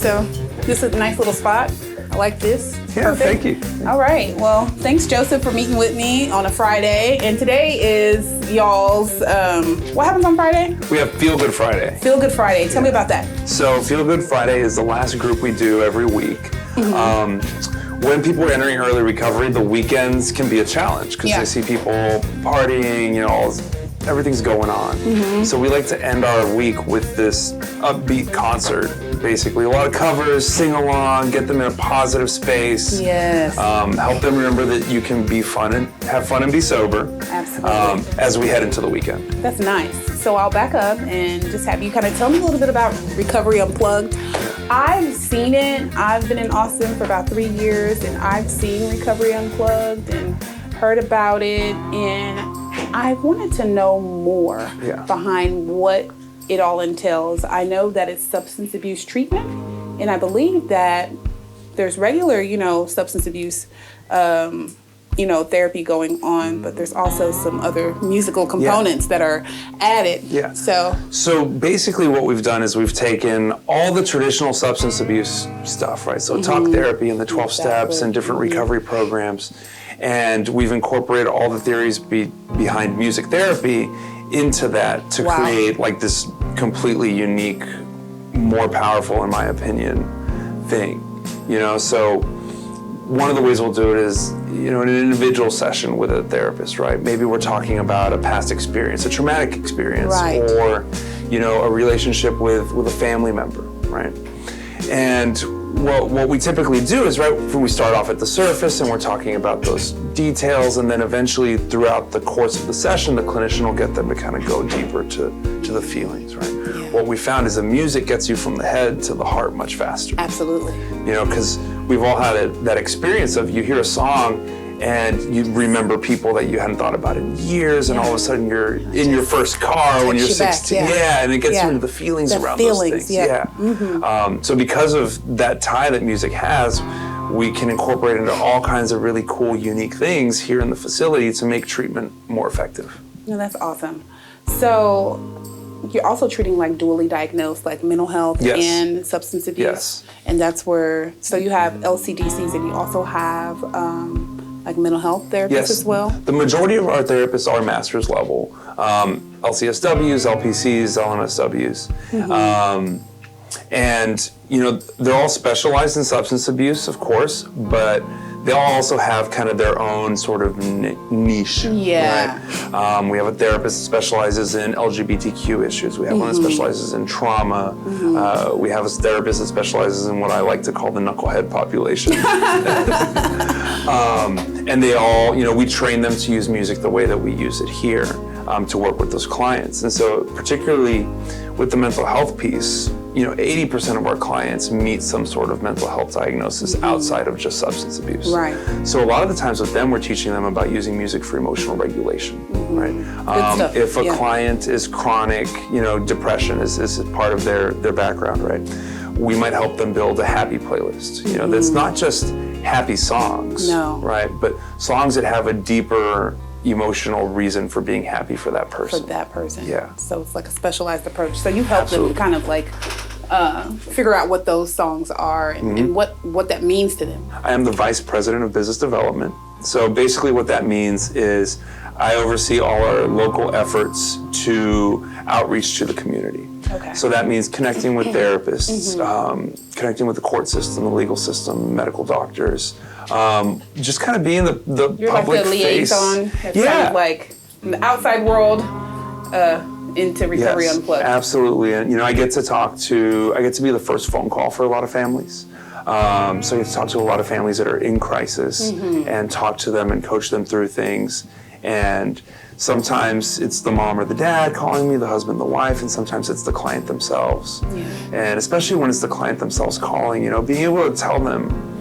So this is a nice little spot. I like this. Yeah, Perfect. thank you. All right. Well, thanks, Joseph, for meeting with me on a Friday. And today is y'all's, what happens on Friday? We have Feel Good Friday. Feel Good Friday. Tell me about that. So Feel Good Friday is the last group we do every week. When people are entering early recovery, the weekends can be a challenge because they see people partying, everything's going on. So we like to end our week with this upbeat concert, basically. A lot of covers, sing along, get them in a positive space. Yes. Help them remember that you can be fun and have fun and be sober. Absolutely. As we head into the weekend. That's nice. So I'll back up and just have you kind of tell me a little bit about Recovery Unplugged. I've seen it. I've been in Austin for about 3 years, and I've seen Recovery Unplugged and heard about it, and I wanted to know more behind what it all entails. I know that it's substance abuse treatment, and I believe that there's regular, substance abuse therapy going on, but there's also some other musical components that are added. Yeah. So basically what we've done is we've taken all the traditional substance abuse stuff, right? So talk therapy and the 12 steps and different recovery programs. And we've incorporated all the theories behind music therapy into that to create like this completely unique, more powerful, in my opinion, thing. So one of the ways we'll do it is, in an individual session with a therapist, right? Maybe we're talking about a past experience, a traumatic experience, or, a relationship with a family member, right? And what we typically do is, we start off at the surface and we're talking about those details, and then eventually throughout the course of the session, the clinician will get them to kind of go deeper to the feelings, right? Yeah. What we found is the music gets you from the head to the heart much faster. Absolutely. Because we've all had that experience of you hear a song and you remember people that you hadn't thought about in years, and all of a sudden you're in your first car when you're 16. And it gets you into the feelings around those things. So because of that tie that music has, we can incorporate into all kinds of really cool, unique things here in the facility to make treatment more effective. No, that's awesome. So you're also treating like dually diagnosed, like mental health and substance abuse. Yes. And that's where, so you have LCDCs and you also have like mental health therapists as well? The majority of our therapists are master's level. LCSWs, LPCs, LMSWs. And, they're all specialized in substance abuse, of course, but they all also have kind of their own sort of niche. Yeah. Right? We have a therapist that specializes in LGBTQ issues. We have one that specializes in trauma. We have a therapist that specializes in what I like to call the knucklehead population. And they all, we train them to use music the way that we use it here to work with those clients. And so particularly with the mental health piece, 80% of our clients meet some sort of mental health diagnosis outside of just substance abuse. Right. So a lot of the times with them, we're teaching them about using music for emotional regulation, right? If a client is chronic, depression is part of their background, right? We might help them build a happy playlist, that's not just happy songs, right? But songs that have a deeper emotional reason for being happy for that person. Yeah. So it's like a specialized approach. So you help them kind of like figure out what those songs are and what that means to them. I am the Vice President of Business Development. So basically what that means is I oversee all our local efforts to outreach to the community. Okay. So that means connecting with therapists, connecting with the court system, the legal system, medical doctors, just kind of being the You're public like the liaison, face. kind of like in the outside world into Recovery Unplugged. Absolutely. And I get to be the first phone call for a lot of families. So I get to talk to a lot of families that are in crisis and talk to them and coach them through things. And sometimes it's the mom or the dad calling me, the husband, the wife, and sometimes it's the client themselves. And especially when it's the client themselves calling, being able to tell them,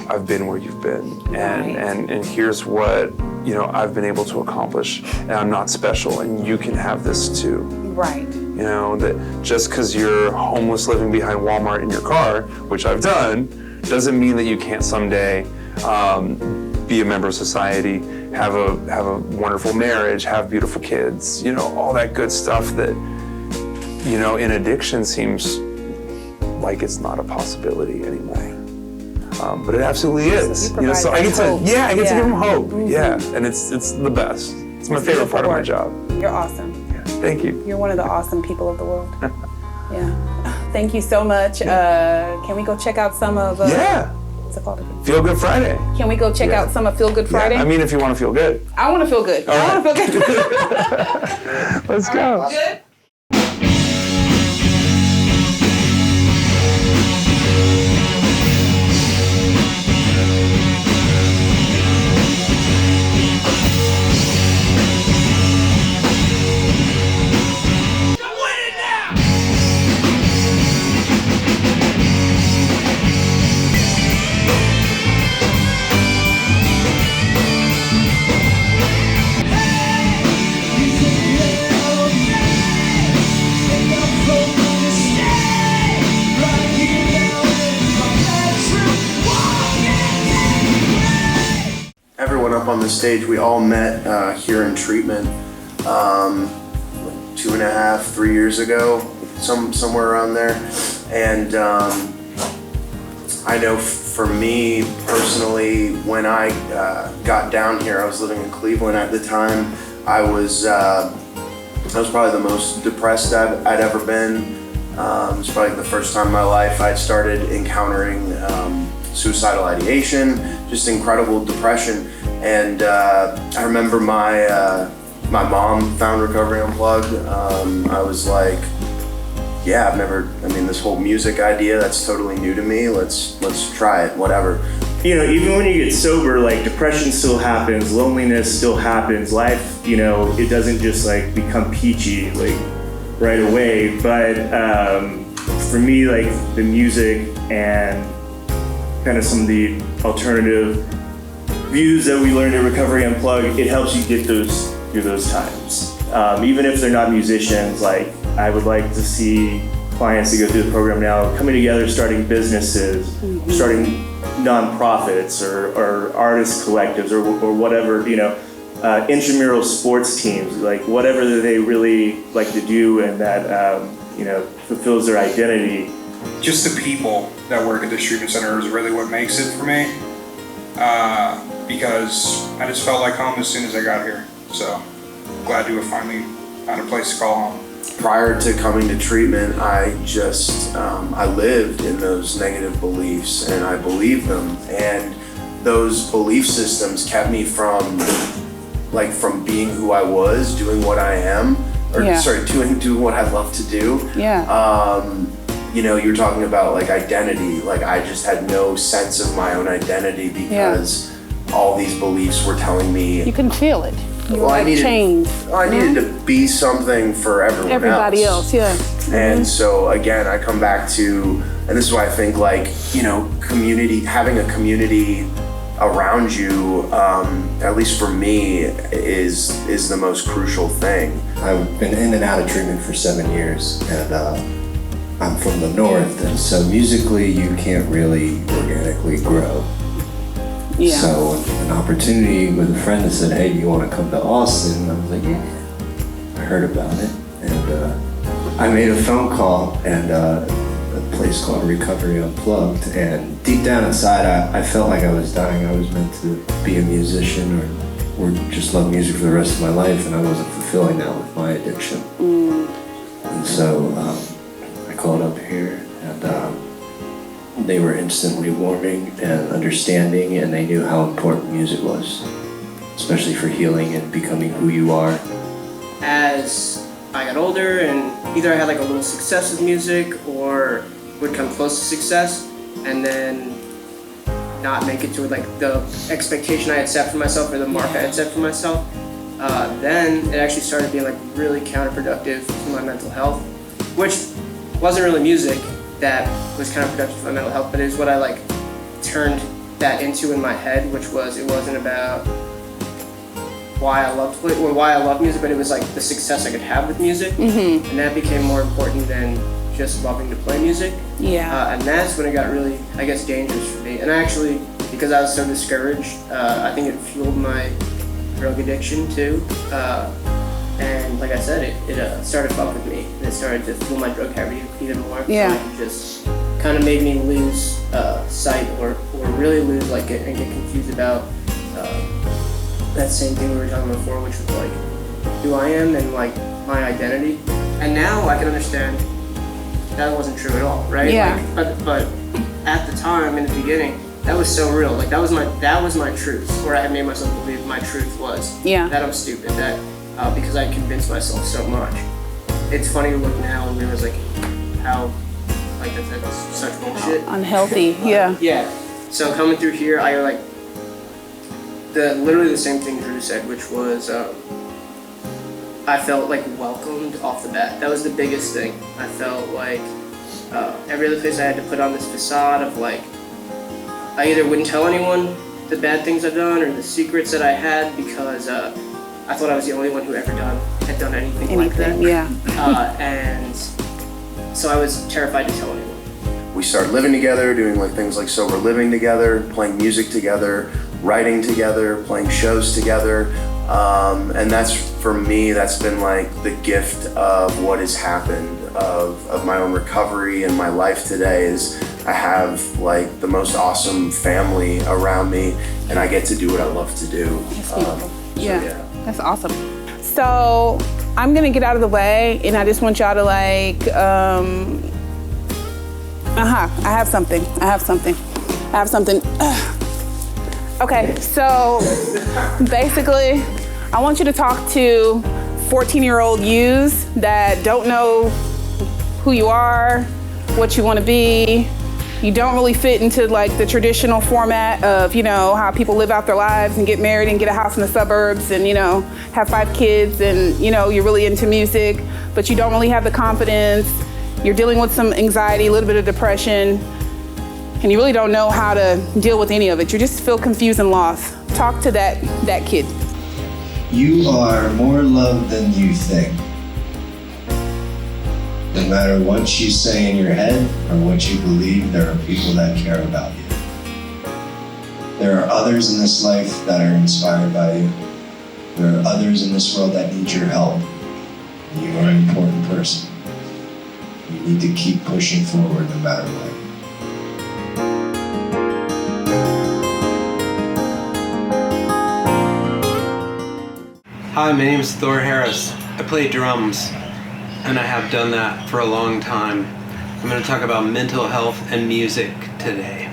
I've been where you've been, and here's what I've been able to accomplish, and I'm not special, and you can have this too. Right. That just because you're homeless living behind Walmart in your car, which I've done, doesn't mean that you can't someday be a member of society, have a wonderful marriage, have beautiful kids, all that good stuff that, in addiction seems like it's not a possibility anymore. But it absolutely is. So, so I get to give them hope. Mm-hmm. Yeah, and it's the best. It's my favorite part of my job. You're awesome. Yeah, thank you. You're one of the awesome people of the world. Yeah. Thank you so much. Can we go check out some of what's it called again? Feel Good Friday. Can we go check out some of Feel Good Friday? Yeah, I mean, if you want to feel good. I want to feel good. I want to feel good. Let's go. Right, good. Everyone up on the stage, we all met here in treatment 2.5, 3 years ago, somewhere around there. And I know for me personally, when I got down here, I was living in Cleveland at the time. I was probably the most depressed I'd ever been. It was probably the first time in my life I'd started encountering suicidal ideation, just incredible depression. And I remember my mom found Recovery Unplugged. I was like, yeah, this whole music idea, that's totally new to me. Let's try it, whatever. You know, even when you get sober, like depression still happens, loneliness still happens, life, it doesn't just like become peachy like right away. But for me, like the music and kind of some of the alternative views that we learned at Recovery Unplugged, it helps you get through those times. Even if they're not musicians, like I would like to see clients that go through the program now coming together, starting businesses, starting nonprofits or artist collectives or whatever, intramural sports teams, like whatever that they really like to do and that fulfills their identity. Just the people that work at this treatment center is really what makes it for me, because I just felt like home as soon as I got here. So glad to have finally found a place to call home. Prior to coming to treatment, I lived in those negative beliefs and I believed them. And those belief systems kept me from being who I was, doing what I am, doing what I love to do. Yeah. You're talking about like identity. Like I just had no sense of my own identity because all these beliefs were telling me. You can feel it. I needed to be something for everybody else. Yeah. And so again, I come back to, and this is why I think community, having a community around you, at least for me, is the most crucial thing. I've been in and out of treatment for 7 years, and I'm from the north, and so musically you can't really organically grow. Yeah. So an opportunity with a friend that said, hey, do you want to come to Austin? I was like, yeah. I heard about it, and I made a phone call and a place called Recovery Unplugged, and deep down inside I felt like I was dying. I was meant to be a musician or just love music for the rest of my life, and I wasn't fulfilling that with my addiction. And so I called up here, and they were instantly warming and understanding, and they knew how important music was, especially for healing and becoming who you are. As I got older and either I had like a little success with music or would come close to success and then not make it to like the expectation I had set for myself or the mark I had set for myself, then it actually started being like really counterproductive to my mental health, which wasn't really music that was counterproductive to my mental health, but it was what I like turned that into in my head, which was, it wasn't about why I loved music, but it was like the success I could have with music, and that became more important than just loving to play music. Yeah. And that's when it got really, I guess, dangerous for me. And actually, because I was so discouraged, I think it fueled my drug addiction too. And like I said, it started fucking with me, and it started to fuel my drug habit even more. Yeah. So I could just kind of made me lose sight or really lose and get confused about that same thing we were talking about before, which was like who I am and like my identity. And now I can understand that wasn't true at all, right? Yeah. But at the time, in the beginning, that was so real. Like that was my truth, or I had made myself believe my truth was that I'm stupid. That because I convinced myself so much. It's funny to look now and realize like how like that's such bullshit. Unhealthy. Yeah. Yeah. So coming through here, I like literally the same thing Drew said, which was I felt like welcomed off the bat. That was the biggest thing. I felt like every other place I had to put on this facade of like I either wouldn't tell anyone the bad things I've done or the secrets that I had because I thought I was the only one who had done anything like that. Yeah. And so I was terrified to tell anyone. We started living together, doing like things like sober living together, playing music together, writing together, playing shows together. And that's, for me, that's been like the gift of what has happened, of my own recovery and my life today is I have like the most awesome family around me and I get to do what I love to do. That's beautiful. Yeah, that's awesome. So I'm gonna get out of the way and I just want y'all to like, I have something. Okay, so basically, I want you to talk to 14-year-old yous that don't know who you are, what you want to be. You don't really fit into like the traditional format of, you know, how people live out their lives and get married and get a house in the suburbs and, you know, have 5 kids and, you know, you're really into music, but you don't really have the confidence. You're dealing with some anxiety, a little bit of depression, and you really don't know how to deal with any of it. You just feel confused and lost. Talk to that kid. You are more loved than you think. No matter what you say in your head or what you believe, there are people that care about you. There are others in this life that are inspired by you. There are others in this world that need your help. You are an important person. You need to keep pushing forward no matter what. Hi, my name is Thor Harris. I play drums, and I have done that for a long time. I'm going to talk about mental health and music today.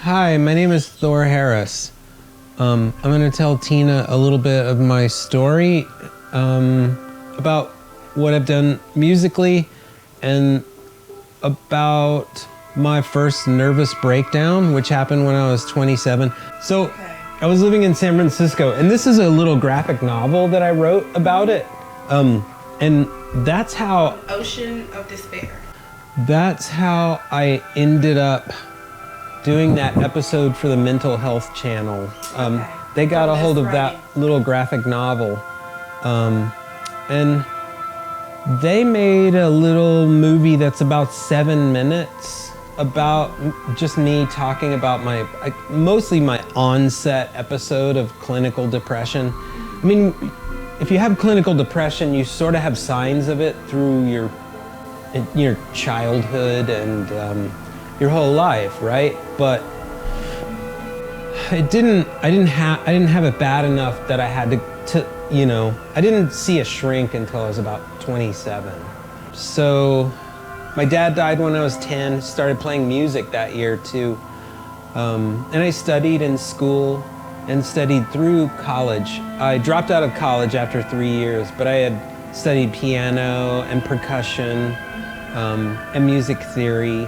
Hi, my name is Thor Harris. I'm going to tell Tina a little bit of my story about what I've done musically and about my first nervous breakdown, which happened when I was 27. So I was living in San Francisco, and this is a little graphic novel that I wrote about it. And that's how... Ocean of Despair. That's how I ended up doing that episode for the Mental Health Channel. They got a hold of that little graphic novel. And they made a little movie that's about 7 minutes about just me talking about mostly my onset episode of clinical depression. I mean, if you have clinical depression, you sort of have signs of it through your childhood and your whole life, right? But I didn't have it bad enough that I had to, you know, I didn't see a shrink until I was about 27. So my dad died when I was 10, started playing music that year too. And I studied in school and studied through college. I dropped out of college after 3 years, but I had studied piano and percussion and music theory.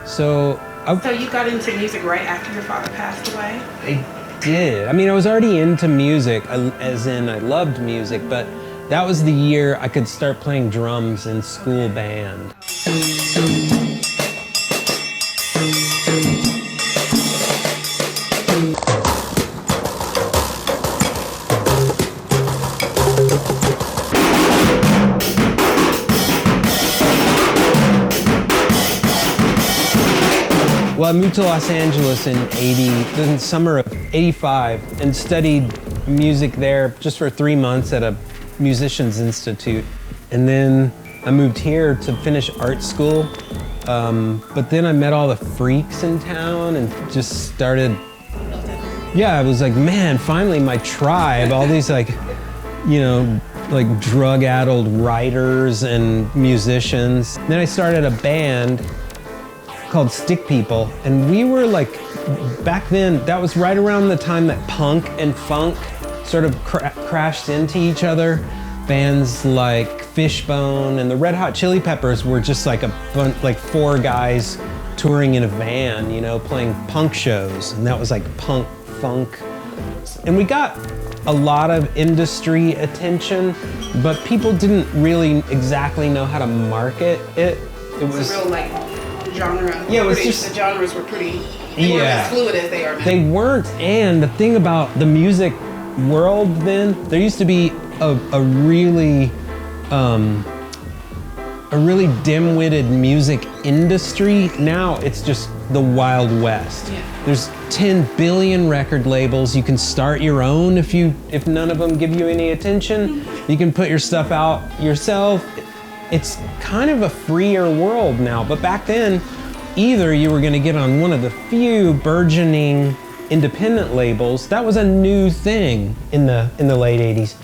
So you got into music right after your father passed away? I did. I mean, I was already into music, as in I loved music, but that was the year I could start playing drums in school band. Well, I moved to Los Angeles in the summer of '85 and studied music there just for 3 months at a musician's institute. And then I moved here to finish art school. But then I met all the freaks in town and just started, I was like, man, finally my tribe, all these like drug-addled writers and musicians. Then I started a band called Stick People, and we were like, back then, that was right around the time that punk and funk sort of crashed into each other. Bands like Fishbone and the Red Hot Chili Peppers were just like like 4 guys touring in a van, playing punk shows, and that was like punk funk. And we got a lot of industry attention, but people didn't really exactly know how to market it. It was a real genre. Yeah, it was just the genres were pretty. They weren't as fluid as they are now. They weren't, and the thing about the music world then, there used to be a really dim-witted music industry. Now it's just the Wild West. Yeah. There's 10 billion record labels. You can start your own if none of them give you any attention. You can put your stuff out yourself. It's kind of a freer world now, but back then, either you were going to get on one of the few burgeoning independent labels. That was a new thing in the late 80s.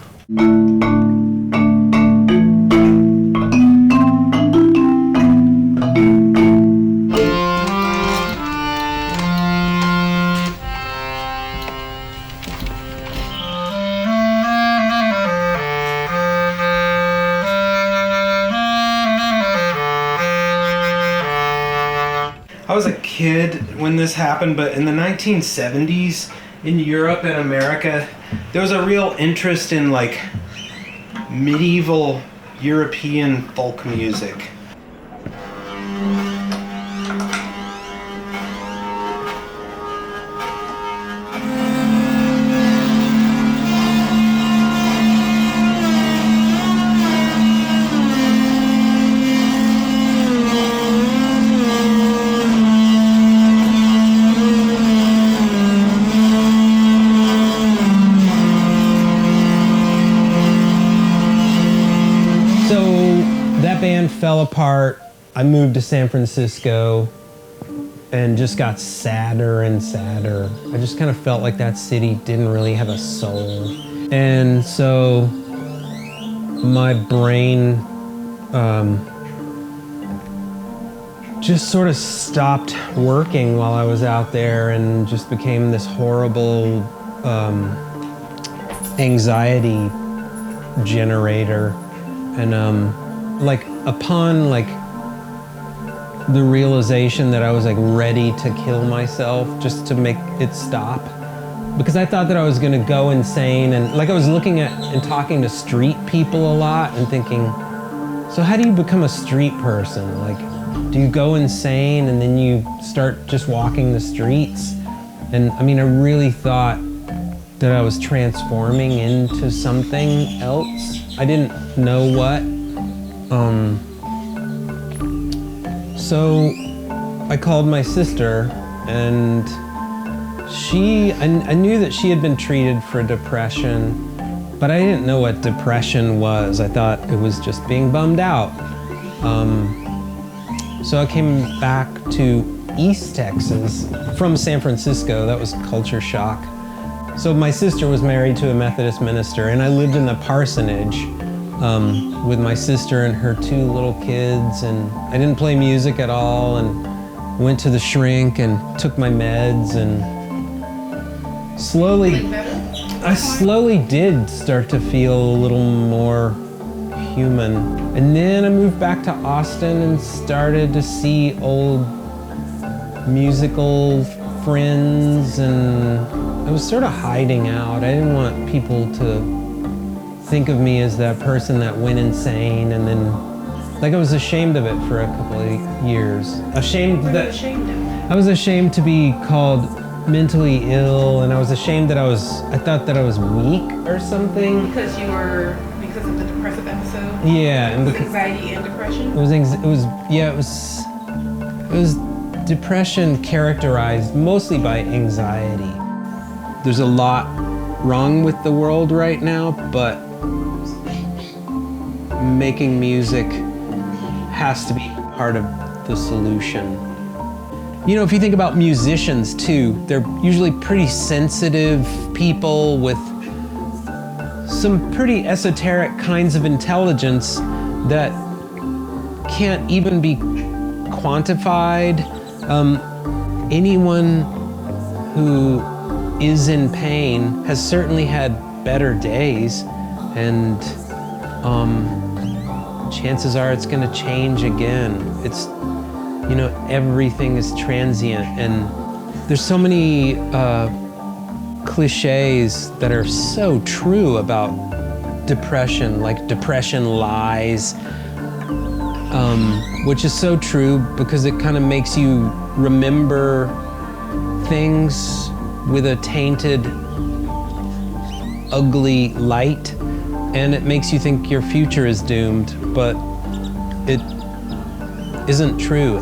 I was a kid when this happened, but in the 1970s in Europe and America, there was a real interest in like medieval European folk music. Fell apart. I moved to San Francisco and just got sadder and sadder. I just kind of felt like that city didn't really have a soul. And so my brain just sort of stopped working while I was out there and just became this horrible anxiety generator. And upon the realization that I was ready to kill myself just to make it stop, because I thought that I was gonna go insane, and I was looking at and talking to street people a lot and thinking, so how do you become a street person? Do you go insane and then you start just walking the streets? And I really thought that I was transforming into something else. I didn't know what. So I called my sister, and I knew that she had been treated for depression, but I didn't know what depression was. I thought it was just being bummed out. So I came back to East Texas from San Francisco. That was culture shock. So my sister was married to a Methodist minister, and I lived in the parsonage with my sister and her 2 little kids, and I didn't play music at all, and went to the shrink and took my meds and I slowly did start to feel a little more human. And then I moved back to Austin and started to see old musical friends, and I was sort of hiding out. I didn't want people to think of me as that person that went insane, and then I was ashamed of it for a couple of years. What are you ashamed of? I was ashamed to be called mentally ill, and I was ashamed that I thought that I was weak or something. Because of the depressive episode? Yeah, and Anxiety and depression? it was depression characterized mostly by anxiety. There's a lot wrong with the world right now, but making music has to be part of the solution. You know, if you think about musicians too, they're usually pretty sensitive people with some pretty esoteric kinds of intelligence that can't even be quantified. Anyone who is in pain has certainly had better days, and chances are it's going to change again. It's, you know, everything is transient, and there's so many cliches that are so true about depression, like depression lies, which is so true because it kind of makes you remember things with a tainted, ugly light, and it makes you think your future is doomed, but it isn't true.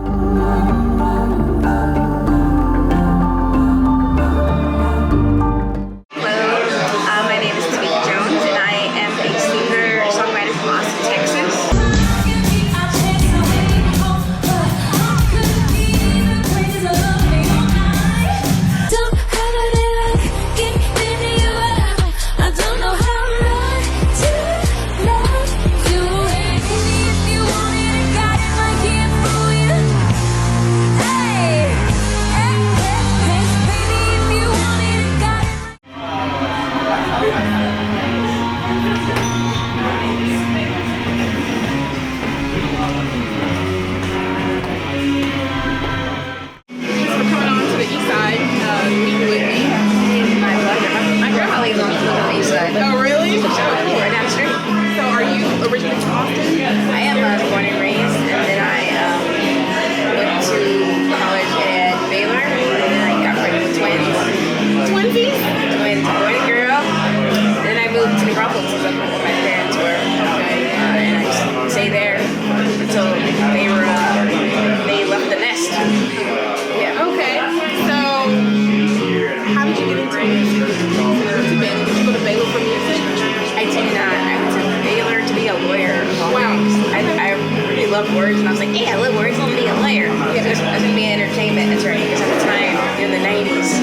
Words, and I was like, yeah, I love words, I'm gonna be a lawyer. I was gonna be an entertainment attorney because at the time, in the 90s,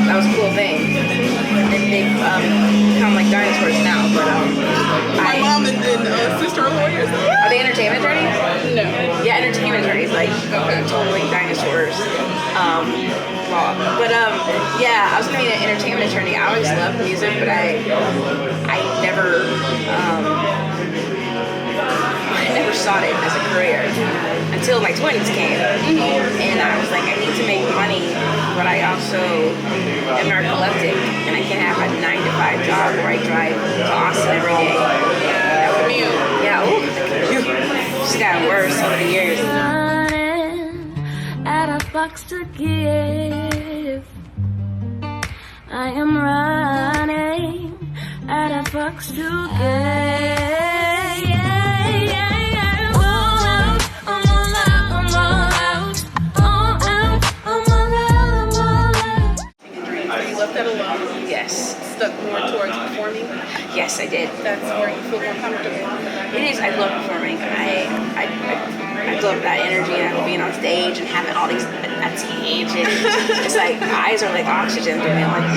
that was a cool thing. And they've become like dinosaurs now, but my mom and sister are lawyers. Are they entertainment attorneys? No. Yeah, entertainment attorneys, like totally dinosaurs. Yeah, I was gonna be an entertainment attorney. I always loved music, but I never sought it as a career until my 20s came, and I was like, I need to make money, but I also am narcoleptic, and I can't have a 9-to-5 job where I drive to Austin every day. That would be, it's gotten worse over the years. At a box to give, I am running at a box to give. Yes. Stuck more towards performing? Yes, I did. That's where you feel more comfortable. It is. I love performing. I love that energy and being on stage and having all these attention. It's like eyes are like oxygen for me. I'm like,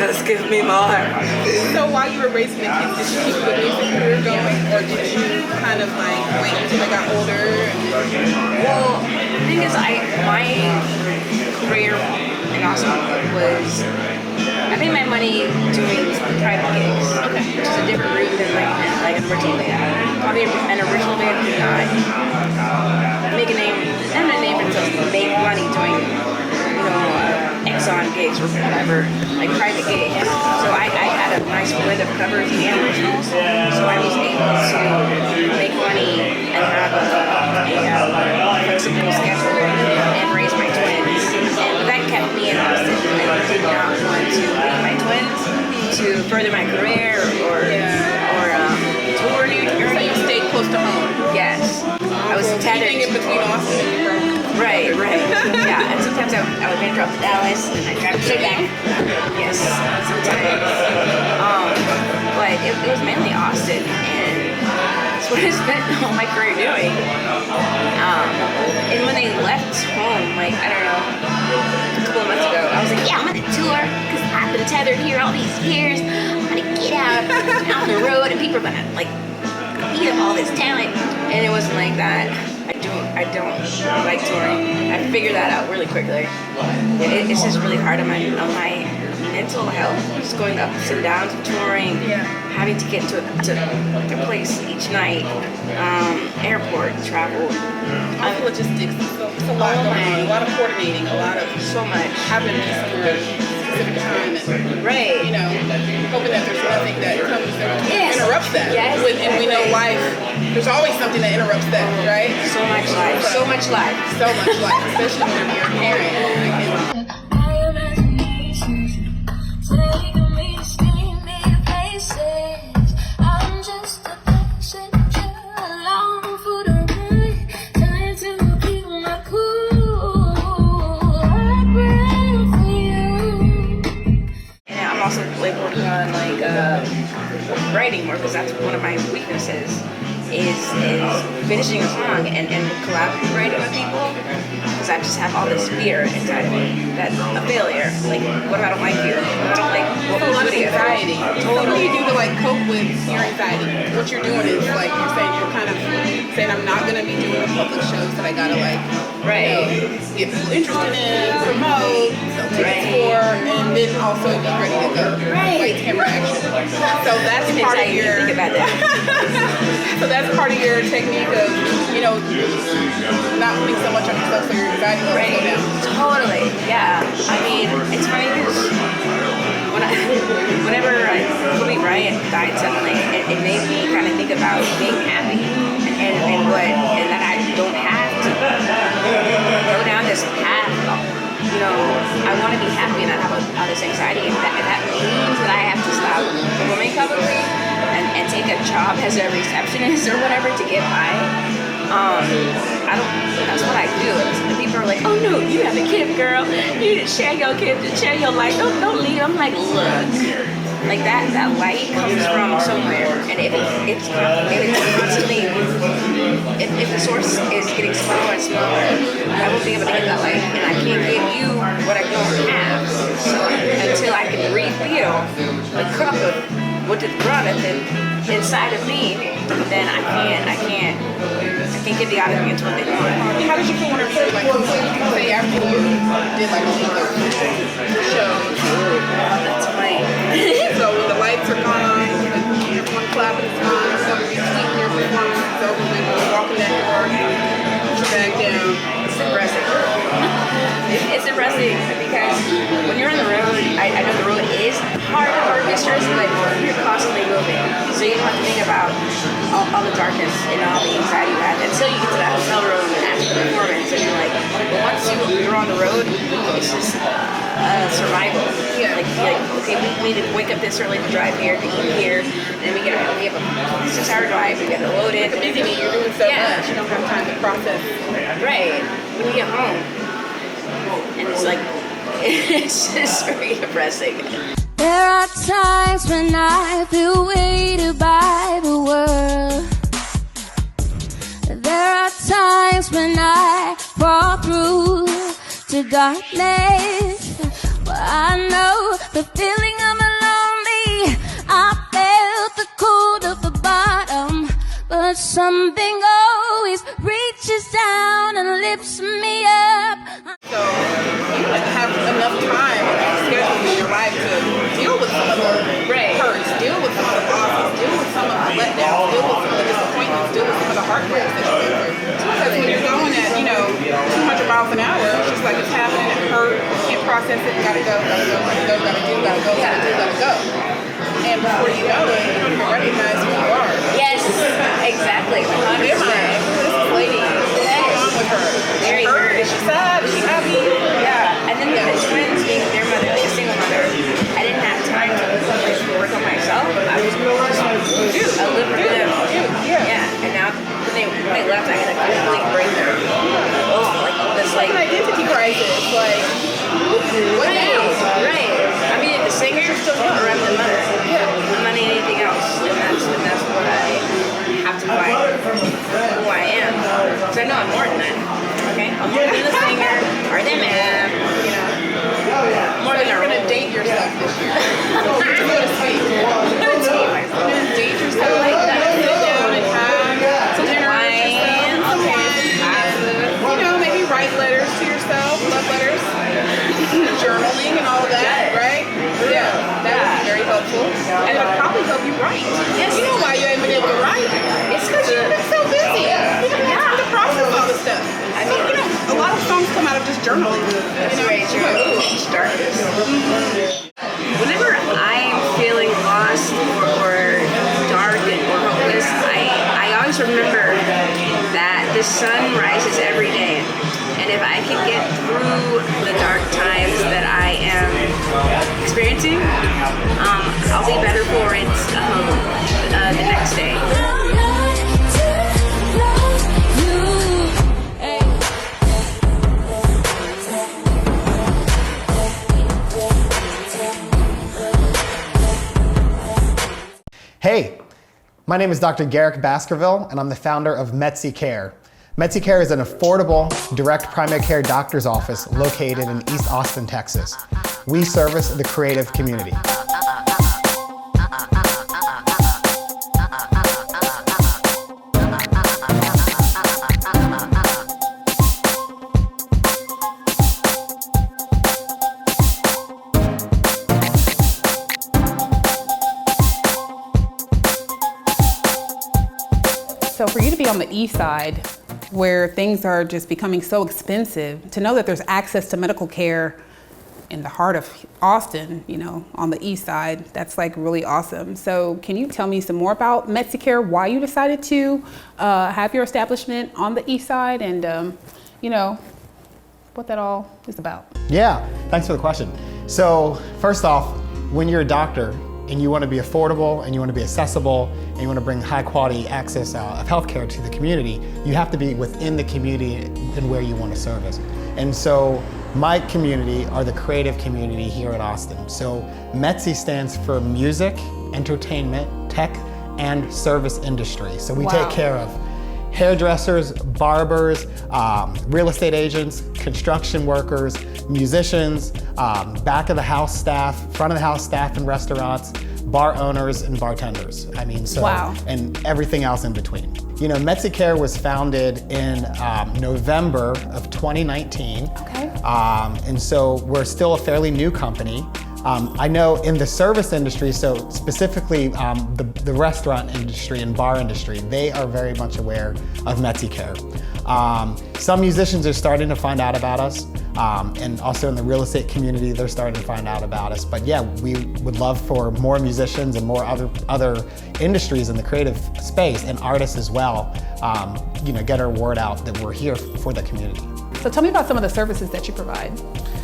just give me more. So while you were raising the kids, did you keep the music career going, or did you kind of like wait until they got older? Well, the thing is, my career in Austin was I made my money doing private gigs, which is a different route than like an original band. Probably an original band could not make a name, not a name themselves, make money doing, Exxon gigs or whatever, like private gigs. So I had a nice blend of covers and originals, so I was able to make money and have a flexible schedule and raise my twins. And that kept me in Austin. I did not want to leave my twins to further my career or tour or So you stayed close to home. Yes. I was tethered in between Austin and New York. Right. Yeah, and sometimes I would venture up to Dallas and I'd drive straight back. Yes, sometimes. But it was mainly Austin, and that's what I spent all my career doing. And when they left home, like, I don't know, a couple of months ago, I was like, yeah, I'm on a tour because I've been tethered here all these years. I'm gonna get out on the road, and people are gonna, like, eat up all this talent. And it wasn't like that. I don't like touring. I figured that out really quickly. It's just really hard on my mental health. Just going ups and downs of touring, having to get to a place each night, airport travel. Logistics. It's a lot going on. A lot of coordinating. A lot of so much having to specific time and right. Hoping that there's nothing that comes that interrupts that. Yes. And we know life. There's always something that interrupts that, right? So much life. So much life. So much life, especially when you're a parent. Writing more because that's one of my weaknesses is finishing a song and collaborating with people because I just have all this fear inside of me that a failure, like what if I don't like you, what if I don't like what we're doing together. Anxiety. What do you do to like cope with your anxiety? What you're doing is like you're kind of saying I'm not gonna be doing the public shows that I gotta like get people interested in, promote, sell tickets for, and then also be ready to go. Like camera action. So that's part of your so that's part of your technique of, not putting so much on yourself so your anxiety levels go down. Totally, yeah. I mean, it's funny because whenever Kobe Bryant died suddenly, it made me kind of think about being happy and that I don't have to go down this path. I want to be happy and not have all this anxiety. And that means that I have to stop performing publicly and take a job as a receptionist or whatever to get by. That's what I do. And people are like, oh no, you have a kid, girl. You need to share your kid, share your life. Don't leave. I'm like, look. Like that light comes from somewhere, and if it's constantly, if the source is getting smaller and smaller, I won't be able to get that light, and I can't give you what I don't have. So until I can refill the cup of what is product inside of me, then I can't get the audience into what they want. How did you feel whenever you say after you did like a week of shows? That's funny. So when the lights are gone, everyone clapping is gone, somebody tweeting your performance is over, when you're walking that door, put your bag down. It's depressing. It's depressing because when you're on the road, I know the road is hard mistress, but you're constantly moving. So you don't have to think about all the darkness and all the anxiety you have until you get to that hotel room and after the performance, and you're like, but once you're on the road, it's just survival. Like, okay, we need to wake up this early to drive here, to eat here, and we have a 6-hour drive, we gotta load it. Busy, you're doing so much, you don't have time to process. Right. When you get home, and it's like, it's just very depressing. There are times when I feel weighted by the world. There are times when I fall through to darkness. But I know the feeling of lonely. I felt the cold of the bottom, but something always reaches down and lifts me up. So you have enough time process it, gotta go. And before you know it, you don't even recognize who you are. Yes, exactly. Who am I? Who is this lady? What's going on with her? Very Hurt? Is she sad? Is she happy? Yeah, and then the twins being their mother, like a single mother, I didn't have time to work on myself. I was I lived with them. Yeah, and now when they left, I had a complete breakdown. Oh, like all this like An identity crisis. Like, what now? Right. I mean, the singer or I'm the mother. I'm not anything else, and that's what I have to find who I am. Because I know I'm more than that. Okay, I'm more than the singer or the man. You know, more than You're gonna date yourself this year. So to speak. You're gonna date yourself like that. Sit down and have some dinner with yourself. Some you know, maybe write letters to yourself, love letters, journaling and all of that, right? Yeah, that would be very helpful. And it would probably help you write. Yes. You know why you haven't been able to write? It's because you've been so busy. You don't have to process all this stuff. I mean, you know, a lot of songs come out of just journaling. That's right, start this. Whenever I'm feeling lost or dark or hopeless, I always remember that the sun rises every day. And if I can get through the dark times that I am experiencing, I'll be better for it the next day. Hey, my name is Dr. Garrick Baskerville, and I'm the founder of Metsi Care. Metsi Care is an affordable, direct primary care doctor's office located in East Austin, Texas. We service the creative community. So for you to be on the east side, where things are just becoming so expensive, to know that there's access to medical care in the heart of Austin, you know, on the east side, that's like really awesome. So can you tell me some more about Metsi Care, why you decided to have your establishment on the east side, and you know, what that all is about? Yeah, thanks for the question. So first off, when you're a doctor and you want to be affordable and you want to be accessible and you want to bring high quality access of healthcare to the community, you have to be within the community and where you want to service. And so my community are the creative community here at Austin. So Metsi stands for music, entertainment, tech, and service industry. So we take care of hairdressers, barbers, real estate agents, construction workers, musicians, back of the house staff, front of the house staff in restaurants, bar owners and bartenders. I mean, so, and everything else in between. You know, Metsi Care was founded in November of 2019. Okay. And so we're still a fairly new company. I know in the service industry, so specifically the restaurant industry and bar industry, they are very much aware of Metsi Care. Some musicians are starting to find out about us, and also in the real estate community, they're starting to find out about us. But yeah, we would love for more musicians and more other industries in the creative space and artists as well, you know, get our word out that we're here for the community. So tell me about some of the services that you provide.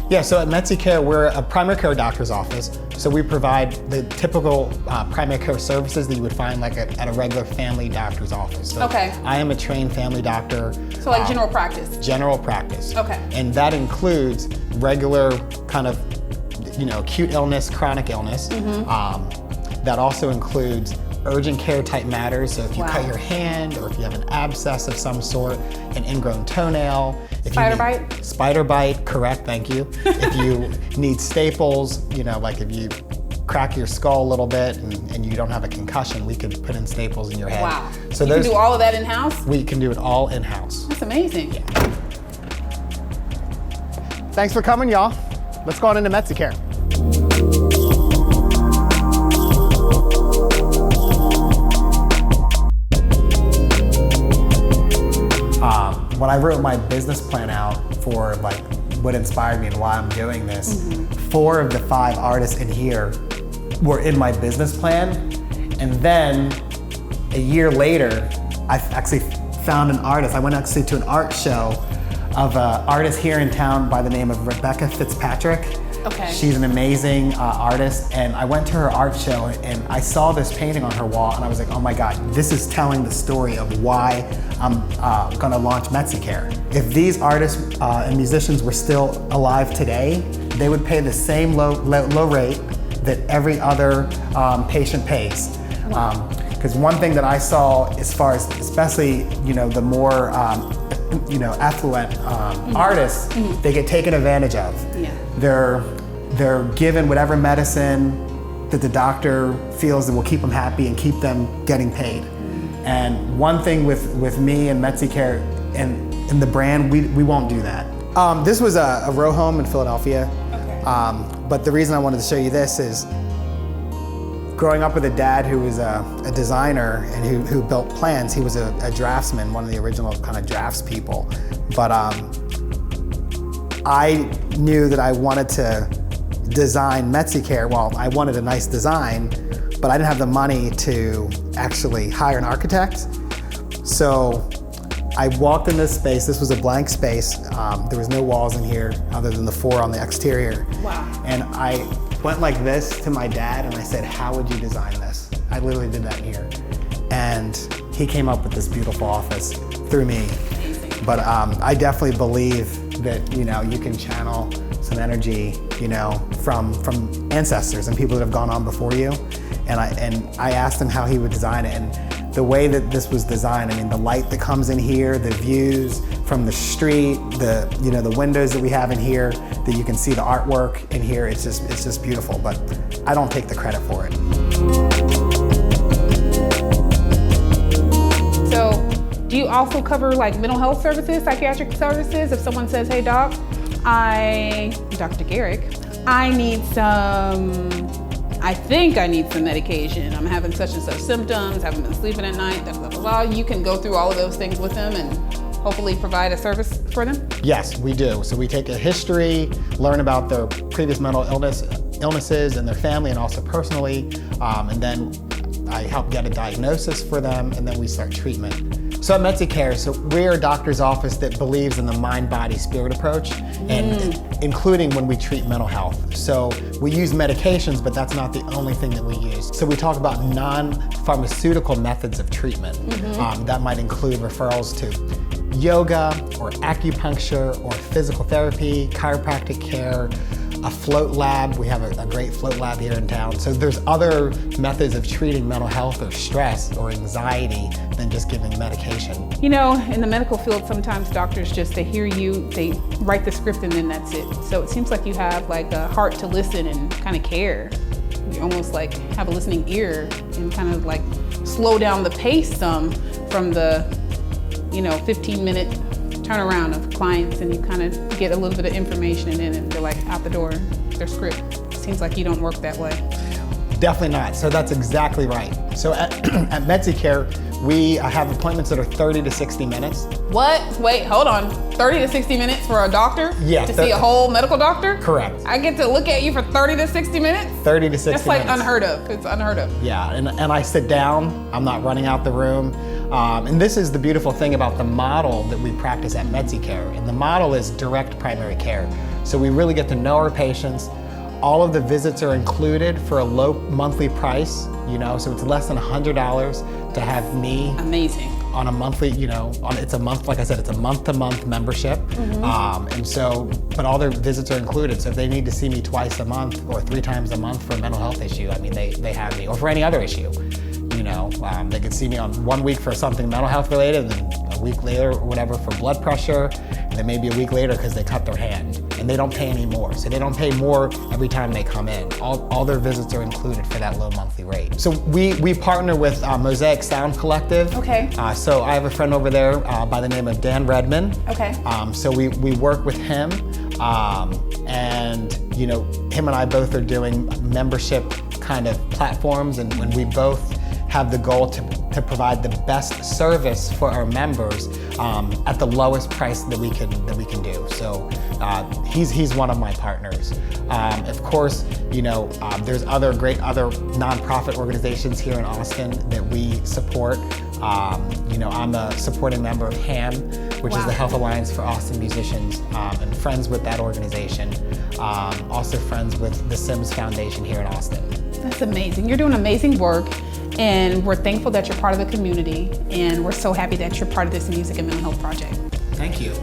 Yeah, so at Metsi Care, we're a primary care doctor's office. So we provide the typical primary care services that you would find like at a regular family doctor's office. So I am a trained family doctor. So like general practice? General practice. Okay. And that includes regular kind of, you know, acute illness, chronic illness. That also includes urgent care type matters. So if you cut your hand, or if you have an abscess of some sort, an ingrown toenail. Spider bite, correct, thank you. If you need staples, you know, like if you crack your skull a little bit and you don't have a concussion, we could put in staples in your head. Wow. So you can do all of that in-house? We can do it all in-house. That's amazing. Yeah. Thanks for coming, y'all. Let's go on into Metsi Care. When I wrote my business plan out for like what inspired me and why I'm doing this. 4 of the 5 artists in here were in my business plan. And then a year later, I actually found an artist. I went actually to an art show of an artist here in town by the name of Rebecca Fitzpatrick. Okay. She's an amazing artist, and I went to her art show and I saw this painting on her wall and I was like, oh my God, this is telling the story of why I'm gonna launch Metsicare. If these artists and musicians were still alive today, they would pay the same low rate that every other patient pays. Because one thing that I saw as far as, especially, the more affluent artists, they get taken advantage of. Yeah. They're given whatever medicine that the doctor feels that will keep them happy and keep them getting paid. And one thing with me and Metsicare and the brand, we won't do that. This was a row home in Philadelphia. Okay. But the reason I wanted to show you this is growing up with a dad who was a designer and who built plans. He was a draftsman, one of the original kind of drafts people. But I knew that I wanted to design Metsicare. Well, I wanted a nice design, but I didn't have the money to actually hire an architect. So I walked in this space. This was a blank space. There was no walls in here other than the 4 on the exterior. Wow. And I went like this to my dad and I said, how would you design this? I literally did that here. And he came up with this beautiful office through me. But I definitely believe that, you can channel some energy, from ancestors and people that have gone on before you. And I asked him how he would design it. And the way that this was designed, I mean, the light that comes in here, the views from the street, the windows that we have in here, that you can see the artwork in here, it's just beautiful, but I don't take the credit for it. So, do you also cover like mental health services, psychiatric services? If someone says, hey doc, Dr. Garrick, I think I need some medication. I'm having such and such symptoms, haven't been sleeping at night, blah, blah, blah, blah. You can go through all of those things with them and hopefully provide a service for them? Yes, we do. So we take a history, learn about their previous mental illnesses and their family and also personally, and then I help get a diagnosis for them, and then we start treatment. So at Metsicare, we're a doctor's office that believes in the mind, body, spirit approach, and including when we treat mental health. So we use medications, but that's not the only thing that we use. So we talk about non-pharmaceutical methods of treatment. That might include referrals to yoga or acupuncture or physical therapy, chiropractic care, a float lab. We have a great float lab here in town. So there's other methods of treating mental health or stress or anxiety than just giving medication. In the medical field, sometimes doctors they hear you, they write the script and then that's it. So it seems like you have like a heart to listen and kind of care. You almost like have a listening ear and kind of like slow down the pace some from the 15-minute turnaround of clients, and you kind of get a little bit of information and then they're like out the door, their script. It seems like you don't work that way. Definitely not. So that's exactly right. So at Metsicare, we have appointments that are 30 to 60 minutes. What? Wait, hold on. 30 to 60 minutes for a doctor? Yeah. To see a whole medical doctor? Correct. I get to look at you for 30 to 60 minutes? 30 to 60 That's like minutes. unheard of. It's unheard of. Yeah, and I sit down. I'm not running out the room. And this is the beautiful thing about the model that we practice at Metsicare. And the model is direct primary care. So we really get to know our patients. All of the visits are included for a low monthly price, so it's less than $100 to have me. Amazing. On a monthly, it's a month, like I said, it's a month-to-month membership. But all their visits are included. So if they need to see me twice a month or 3 times a month for a mental health issue, they have me, or for any other issue. They could see me on 1 week for something mental health related, and then a week later or whatever for blood pressure, and then maybe a week later because they cut their hand, and they don't pay any more. So they don't pay more every time they come in. All their visits are included for that low monthly rate. So we partner with Mosaic Sound Collective. Okay. So I have a friend over there by the name of Dan Redman. Okay. So we work with him, and him and I both are doing membership kind of platforms, and when we both have the goal to provide the best service for our members at the lowest price that we can do. So he's one of my partners. Of course, there's other nonprofit organizations here in Austin that we support. I'm a supporting member of HAM, which is the Health Alliance for Austin Musicians, and friends with that organization. Also friends with the Sims Foundation here in Austin. That's amazing. You're doing amazing work, and we're thankful that you're part of the community, and we're so happy that you're part of this Music and Mental Health Project. Thank you.